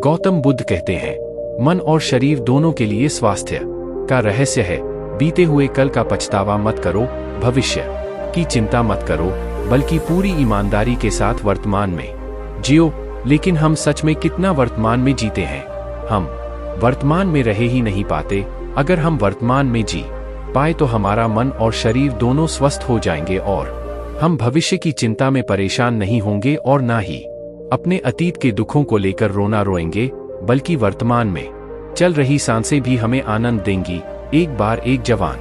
गौतम बुद्ध कहते हैं, मन और शरीर दोनों के लिए स्वास्थ्य का रहस्य है। बीते हुए कल का पछतावा मत करो, भविष्य की चिंता मत करो, बल्कि पूरी ईमानदारी के साथ वर्तमान में जियो। लेकिन हम सच में कितना वर्तमान में जीते हैं? हम वर्तमान में रह ही नहीं पाते। अगर हम वर्तमान में जी पाए तो हमारा मन और शरीर दोनों स्वस्थ हो जाएंगे और हम भविष्य की चिंता में परेशान नहीं होंगे और ना ही अपने अतीत के दुखों को लेकर रोना रोएंगे, बल्कि वर्तमान में चल रही सांसें भी हमें आनंद देंगी। एक बार एक जवान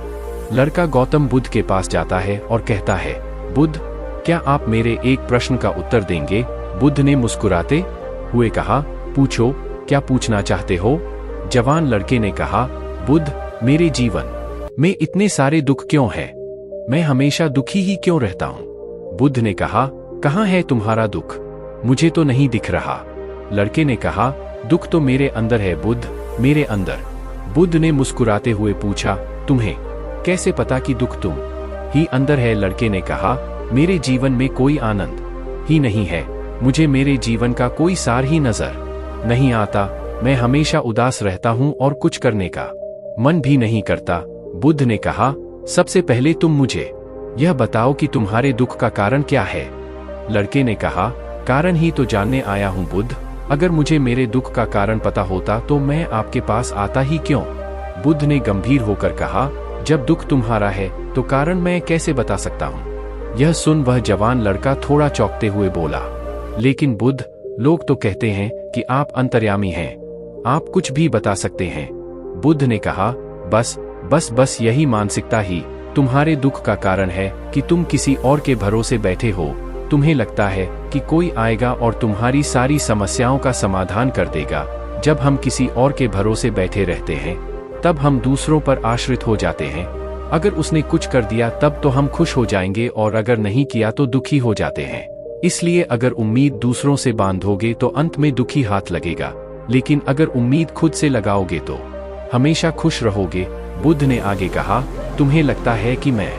लड़का गौतम बुद्ध के पास जाता है और कहता है, बुद्ध, क्या आप मेरे एक प्रश्न का उत्तर देंगे? बुद्ध ने मुस्कुराते हुए कहा, पूछो, क्या पूछना चाहते हो? जवान लड़के ने कहा, बुद्ध, मेरे जीवन में इतने सारे दुख क्यों हैं? मैं हमेशा दुखी ही क्यों रहता हूँ? बुद्ध ने कहा, कहाँ है तुम्हारा दुख? मुझे तो नहीं दिख रहा। लड़के ने कहा, दुख तो मेरे अंदर है बुद्ध, मेरे अंदर। बुद्ध ने मुस्कुराते हुए पूछा, तुम्हें कैसे पता कि दुख तुम ही अंदर है? लड़के ने कहा, मेरे जीवन में कोई आनंद ही नहीं है। मुझे मेरे जीवन का कोई सार ही नजर नहीं आता। मैं हमेशा उदास रहता हूँ और कुछ करने का मन भी नहीं करता। बुद्ध ने कहा, सबसे पहले तुम मुझे यह बताओ कि तुम्हारे दुख का कारण क्या है? लड़के ने कहा, कारण ही तो जानने आया हूँ बुद्ध। अगर मुझे मेरे दुख का कारण पता होता तो मैं आपके पास आता ही क्यों? बुद्ध ने गंभीर होकर कहा, जब दुख तुम्हारा है तो कारण मैं कैसे बता सकता हूँ? यह सुन वह जवान लड़का थोड़ा चौंकते हुए बोला, लेकिन बुद्ध, लोग तो कहते हैं कि आप अंतर्यामी हैं, आप कुछ भी बता सकते हैं। बुद्ध ने कहा, बस यही मानसिकता ही तुम्हारे दुख का कारण है कि तुम किसी और के भरोसे बैठे हो। तुम्हें लगता है कि कोई आएगा और तुम्हारी सारी समस्याओं का समाधान कर देगा। जब हम किसी और के भरोसे बैठे रहते हैं तब हम दूसरों पर आश्रित हो जाते हैं। अगर उसने कुछ कर दिया तब तो हम खुश हो जाएंगे और अगर नहीं किया तो दुखी हो जाते हैं। इसलिए अगर उम्मीद दूसरों से बांधोगे तो अंत में दुखी हाथ लगेगा, लेकिन अगर उम्मीद खुद से लगाओगे तो हमेशा खुश रहोगे। बुद्ध ने आगे कहा, तुम्हें लगता है कि मैं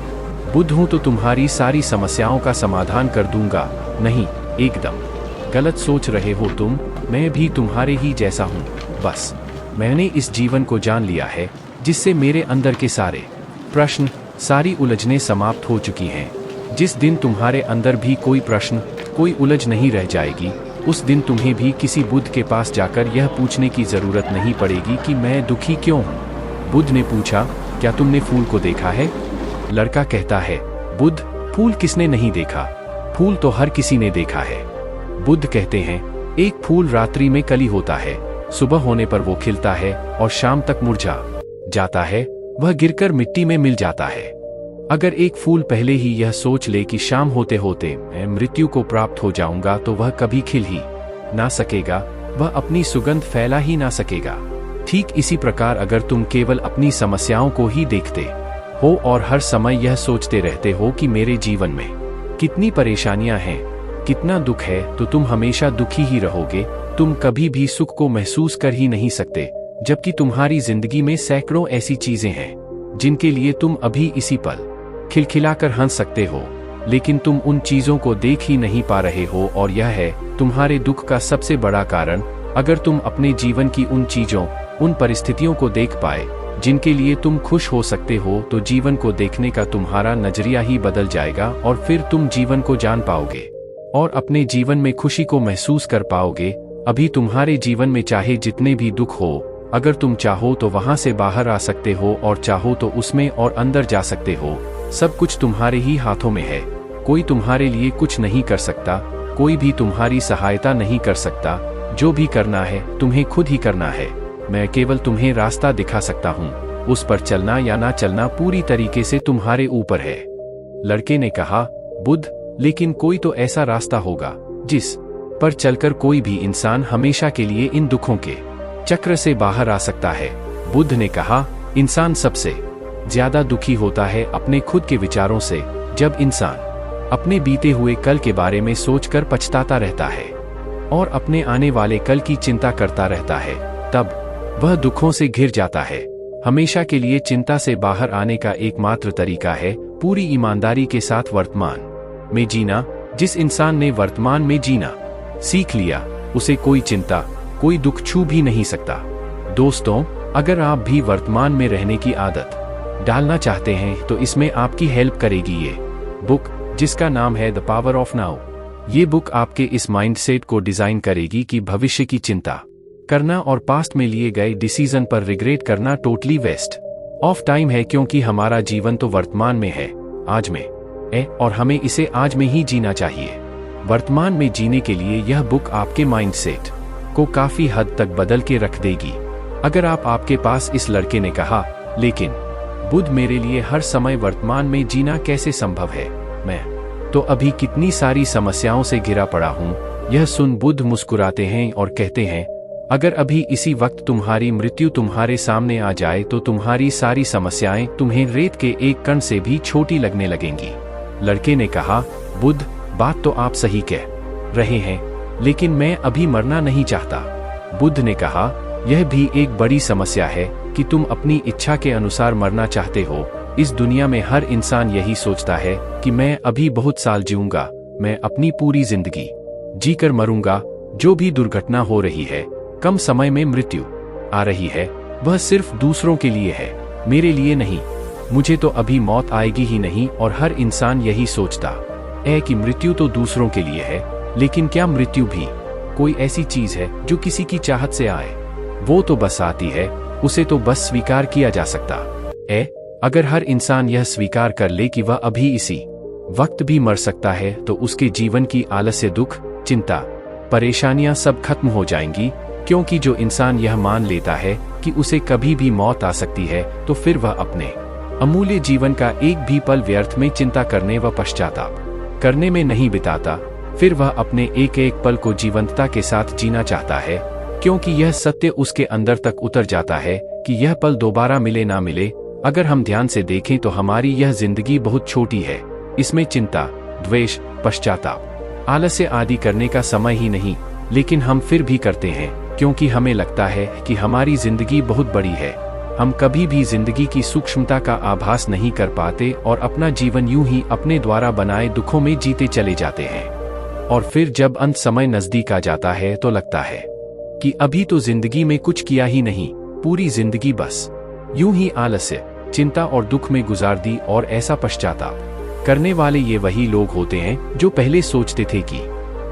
बुद्ध हूं तो तुम्हारी सारी समस्याओं का समाधान कर दूंगा? नहीं, एकदम गलत सोच रहे हो तुम। मैं भी तुम्हारे ही जैसा हूं। बस मैंने इस जीवन को जान लिया है जिससे मेरे अंदर के सारे प्रश्न, सारी उलझनें समाप्त हो चुकी हैं। जिस दिन तुम्हारे अंदर भी कोई प्रश्न, कोई उलझ नहीं रह जाएगी, उस दिन तुम्हें भी किसी बुद्ध के पास जाकर यह पूछने की जरूरत नहीं पड़ेगी कि मैं दुखी क्यों हूँ। बुद्ध ने पूछा, क्या तुमने फूल को देखा है? लड़का कहता है, बुद्ध, फूल किसने नहीं देखा? फूल तो हर किसी ने देखा है। बुद्ध कहते हैं, एक फूल रात्रि में कली होता है, सुबह होने पर वो खिलता है और शाम तक मुरझा जाता है, वह गिरकर मिट्टी में मिल जाता है। अगर एक फूल पहले ही यह सोच ले कि शाम होते होते मैं मृत्यु को प्राप्त हो जाऊंगा तो वह कभी खिल ही ना सकेगा, वह अपनी सुगंध फैला ही ना सकेगा। ठीक इसी प्रकार अगर तुम केवल अपनी समस्याओं को ही देखते हो और हर समय यह सोचते रहते हो कि मेरे जीवन में कितनी परेशानियां हैं, कितना दुख है, तो तुम हमेशा दुखी ही रहोगे। तुम कभी भी सुख को महसूस कर ही नहीं सकते, जबकि तुम्हारी जिंदगी में सैकड़ों ऐसी चीजें हैं जिनके लिए तुम अभी इसी पल खिलखिलाकर हंस सकते हो, लेकिन तुम उन चीजों को देख ही नहीं पा रहे हो और यह है तुम्हारे दुख का सबसे बड़ा कारण। अगर तुम अपने जीवन की उन चीजों, उन परिस्थितियों को देख पाए जिनके लिए तुम खुश हो सकते हो, तो जीवन को देखने का तुम्हारा नजरिया ही बदल जाएगा और फिर तुम जीवन को जान पाओगे और अपने जीवन में खुशी को महसूस कर पाओगे। अभी तुम्हारे जीवन में चाहे जितने भी दुख हो, अगर तुम चाहो तो वहां से बाहर आ सकते हो और चाहो तो उसमें और अंदर जा सकते हो। सब कुछ तुम्हारे ही हाथों में है। कोई तुम्हारे लिए कुछ नहीं कर सकता, कोई भी तुम्हारी सहायता नहीं कर सकता। जो भी करना है तुम्हें खुद ही करना है। मैं केवल तुम्हें रास्ता दिखा सकता हूँ, उस पर चलना या ना चलना पूरी तरीके से तुम्हारे ऊपर है। लड़के ने कहा, बुद्ध, लेकिन कोई तो ऐसा रास्ता होगा जिस पर चलकर कोई भी इंसान हमेशा के लिए इन दुखों के चक्र से बाहर आ सकता है। बुद्ध ने कहा, इंसान सबसे ज्यादा दुखी होता है अपने खुद के विचारों से। जब इंसान अपने बीते हुए कल के बारे में सोचकर पछताता रहता है और अपने आने वाले कल की चिंता करता रहता है, तब वह दुखों से घिर जाता है। हमेशा के लिए चिंता से बाहर आने का एकमात्र तरीका है पूरी ईमानदारी के साथ वर्तमान में जीना। जिस इंसान ने वर्तमान में जीना सीख लिया, उसे कोई चिंता, कोई दुख छू भी नहीं सकता। दोस्तों, अगर आप भी वर्तमान में रहने की आदत डालना चाहते हैं तो इसमें आपकी हेल्प करेगी ये बुक, जिसका नाम है द पावर ऑफ नाउ। ये बुक आपके इस माइंडसेट को डिजाइन करेगी कि भविष्य की चिंता करना और पास्ट में लिए गए डिसीजन पर रिग्रेट करना टोटली वेस्ट ऑफ टाइम है, क्योंकि हमारा जीवन तो वर्तमान में है, आज में है, और हमें इसे आज में ही जीना चाहिए। वर्तमान में जीने के लिए यह बुक आपके माइंडसेट को काफी हद तक बदल के रख देगी। अगर आपके पास इस लड़के ने कहा, लेकिन बुद्ध, मेरे लिए हर समय वर्तमान में जीना कैसे संभव है, मैं तो अभी कितनी सारी समस्याओं से घिरा पड़ा हूँ। यह सुन बुद्ध मुस्कुराते हैं और कहते हैं, अगर अभी इसी वक्त तुम्हारी मृत्यु तुम्हारे सामने आ जाए तो तुम्हारी सारी समस्याएं तुम्हें रेत के एक कण से भी छोटी लगने लगेंगी। लड़के ने कहा, बुद्ध, बात तो आप सही कह रहे हैं, लेकिन मैं अभी मरना नहीं चाहता। बुद्ध ने कहा, यह भी एक बड़ी समस्या है कि तुम अपनी इच्छा के अनुसार मरना चाहते हो। इस दुनिया में हर इंसान यही सोचता है कि मैं अभी बहुत साल जीऊंगा, मैं अपनी पूरी जिंदगी जीकर मरूंगा। जो भी दुर्घटना हो रही है, कम समय में मृत्यु आ रही है, वह सिर्फ दूसरों के लिए है, मेरे लिए नहीं। मुझे तो अभी मौत आएगी ही नहीं। और हर इंसान यही सोचता है कि मृत्यु तो दूसरों के लिए है, लेकिन क्या मृत्यु भी कोई ऐसी चीज है जो किसी की चाहत से आए? वो तो बस आती है, उसे तो बस स्वीकार किया जा सकता है। अगर हर इंसान यह स्वीकार कर ले कि वह अभी इसी वक्त भी मर सकता है, तो उसके जीवन की आलस्य, दुख, चिंता, परेशानियां सब खत्म हो जाएंगी। क्योंकि जो इंसान यह मान लेता है कि उसे कभी भी मौत आ सकती है, तो फिर वह अपने अमूल्य जीवन का एक भी पल व्यर्थ में चिंता करने व पश्चाताप करने में नहीं बिताता। फिर वह अपने एक एक पल को जीवंतता के साथ जीना चाहता है, क्योंकि यह सत्य उसके अंदर तक उतर जाता है कि यह पल दोबारा मिले ना मिले। अगर हम ध्यान से देखें तो हमारी यह जिंदगी बहुत छोटी है। इसमें चिंता, द्वेष, पश्चाताप, आलस्य आदि करने का समय ही नहीं, लेकिन हम फिर भी करते हैं, क्योंकि हमें लगता है कि हमारी जिंदगी बहुत बड़ी है। हम कभी भी जिंदगी की सूक्ष्मता का आभास नहीं कर पाते और अपना जीवन यूं ही अपने द्वारा बनाए दुखों में जीते चले जाते हैं। और फिर जब अंत समय नजदीक आ जाता है तो लगता है कि अभी तो जिंदगी में कुछ किया ही नहीं, पूरी जिंदगी बस यूं ही आलस्य, चिंता और दुख में गुजार दी। और ऐसा पश्चाताप करने वाले ये वही लोग होते हैं जो पहले सोचते थे कि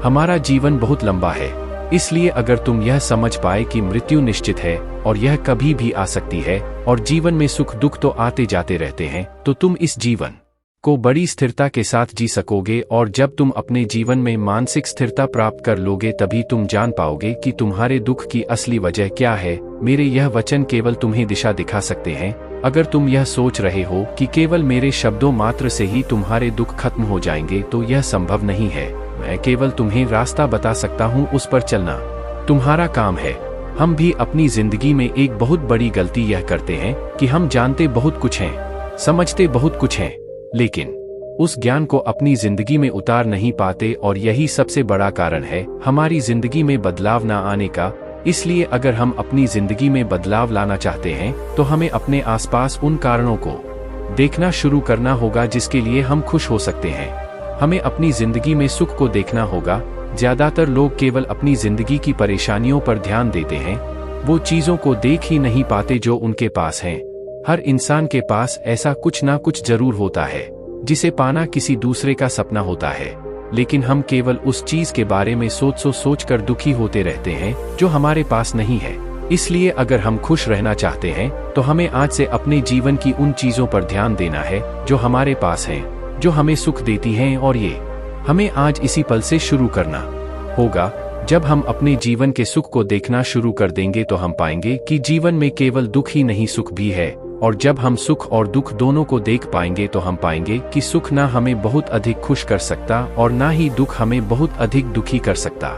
हमारा जीवन बहुत लंबा है। इसलिए अगर तुम यह समझ पाए कि मृत्यु निश्चित है और यह कभी भी आ सकती है, और जीवन में सुख दुख तो आते जाते रहते हैं, तो तुम इस जीवन को बड़ी स्थिरता के साथ जी सकोगे। और जब तुम अपने जीवन में मानसिक स्थिरता प्राप्त कर लोगे, तभी तुम जान पाओगे कि तुम्हारे दुख की असली वजह क्या है। मेरे यह वचन केवल तुम्हें दिशा दिखा सकते हैं। अगर तुम यह सोच रहे हो कि केवल मेरे शब्दों मात्र से ही तुम्हारे दुख खत्म हो जाएंगे, तो यह संभव नहीं है। मैं केवल तुम्हें रास्ता बता सकता हूँ, उस पर चलना तुम्हारा काम है। हम भी अपनी जिंदगी में एक बहुत बड़ी गलती यह करते हैं कि हम जानते बहुत कुछ हैं, समझते बहुत कुछ हैं, लेकिन उस ज्ञान को अपनी जिंदगी में उतार नहीं पाते। और यही सबसे बड़ा कारण है हमारी जिंदगी में बदलाव न आने का। इसलिए अगर हम अपनी जिंदगी में बदलाव लाना चाहते हैं, तो हमें अपने आसपास उन कारणों को देखना शुरू करना होगा जिसके लिए हम खुश हो सकते हैं। हमें अपनी जिंदगी में सुख को देखना होगा। ज्यादातर लोग केवल अपनी जिंदगी की परेशानियों पर ध्यान देते हैं, वो चीजों को देख ही नहीं पाते जो उनके पास हैं। हर इंसान के पास ऐसा कुछ ना कुछ जरूर होता है जिसे पाना किसी दूसरे का सपना होता है, लेकिन हम केवल उस चीज के बारे में सोच कर दुखी होते रहते हैं जो हमारे पास नहीं है। इसलिए अगर हम खुश रहना चाहते हैं, तो हमें आज से अपने जीवन की उन चीजों पर ध्यान देना है जो हमारे पास हैं, जो हमें सुख देती हैं। और ये हमें आज इसी पल से शुरू करना होगा। जब हम अपने जीवन के सुख को देखना शुरू कर देंगे, तो हम पाएंगे कि जीवन में केवल दुख ही नहीं, सुख भी है। और जब हम सुख और दुख दोनों को देख पाएंगे, तो हम पाएंगे कि सुख ना हमें बहुत अधिक खुश कर सकता और ना ही दुख हमें बहुत अधिक दुखी कर सकता।